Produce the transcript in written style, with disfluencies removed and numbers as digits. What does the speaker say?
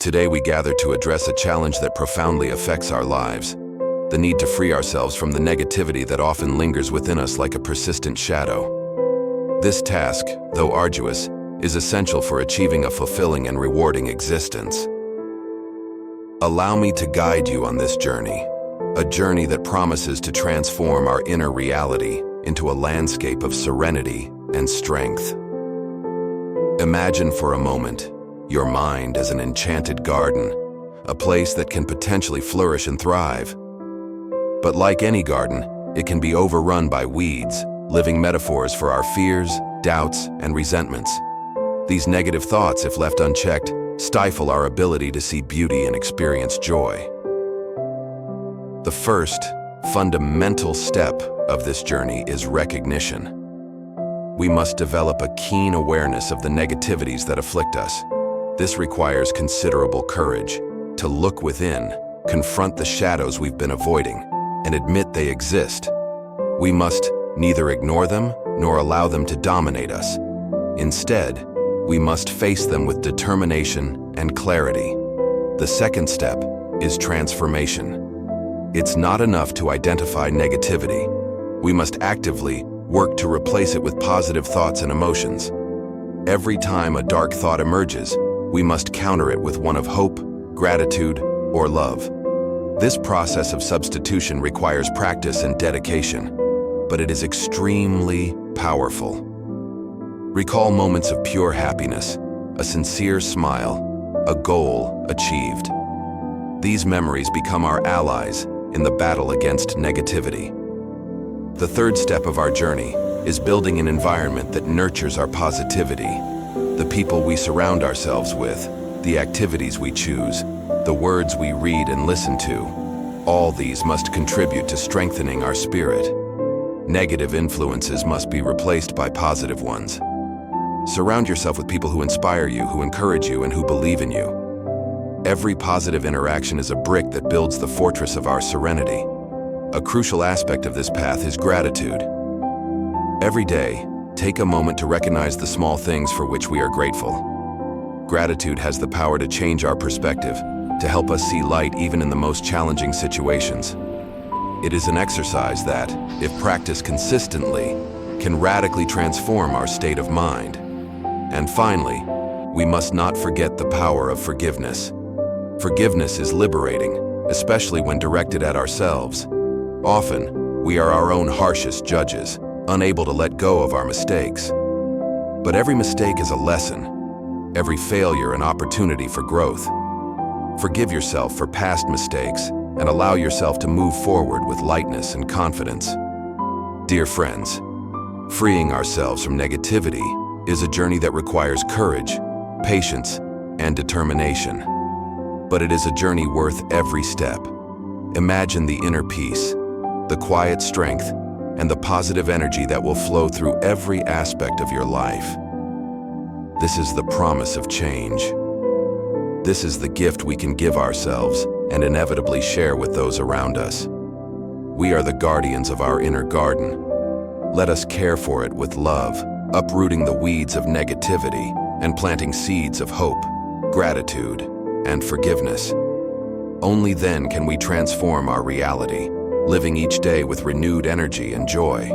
Today we gather to address a challenge that profoundly affects our lives, the need to free ourselves from the negativity that often lingers within us like a persistent shadow. This task, though arduous, is essential for achieving a fulfilling and rewarding existence. Allow me to guide you on this journey, a journey that promises to transform our inner reality into a landscape of serenity and strength. Imagine for a moment your mind as an enchanted garden, a place that can potentially flourish and thrive. But like any garden, it can be overrun by weeds, living metaphors for our fears, doubts, and resentments. These negative thoughts, if left unchecked, stifle our ability to see beauty and experience joy. The first, fundamental step of this journey is recognition. We must develop a keen awareness of the negativities that afflict us. This requires considerable courage to look within, confront the shadows we've been avoiding, and admit they exist. We must neither ignore them nor allow them to dominate us. Instead, we must face them with determination and clarity. The second step is transformation. It's not enough to identify negativity. We must actively work to replace it with positive thoughts and emotions. Every time a dark thought emerges, we must counter it with one of hope, gratitude, or love. This process of substitution requires practice and dedication, but it is extremely powerful. Recall moments of pure happiness, a sincere smile, a goal achieved. These memories become our allies in the battle against negativity. The third step of our journey is building an environment that nurtures our positivity. The people we surround ourselves with, the activities we choose, the words we read and listen to, all these must contribute to strengthening our spirit. Negative influences must be replaced by positive ones. Surround yourself with people who inspire you, who encourage you, and who believe in you. Every positive interaction is a brick that builds the fortress of our serenity. A crucial aspect of this path is gratitude. Every day, take a moment to recognize the small things for which we are grateful. Gratitude has the power to change our perspective, to help us see light even in the most challenging situations. It is an exercise that, if practiced consistently, can radically transform our state of mind. And finally, we must not forget the power of forgiveness. Forgiveness is liberating, especially when directed at ourselves. Often, we are our own harshest judges, unable to let go of our mistakes. But every mistake is a lesson, every failure an opportunity for growth. Forgive yourself for past mistakes and allow yourself to move forward with lightness and confidence. Dear friends, freeing ourselves from negativity is a journey that requires courage, patience, and determination. But it is a journey worth every step. Imagine the inner peace, the quiet strength, and the positive energy that will flow through every aspect of your life. This is the promise of change. This is the gift we can give ourselves and inevitably share with those around us. We are the guardians of our inner garden. Let us care for it with love, uprooting the weeds of negativity and planting seeds of hope, gratitude, and forgiveness. Only then can we transform our reality, living each day with renewed energy and joy.